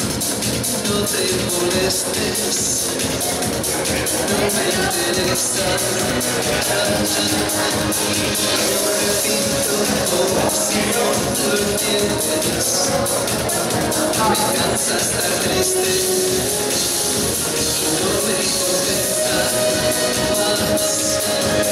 no te molestes, no me interesa. Yo repito como si no lo entiendes. Me cansa estar triste, no me importa más.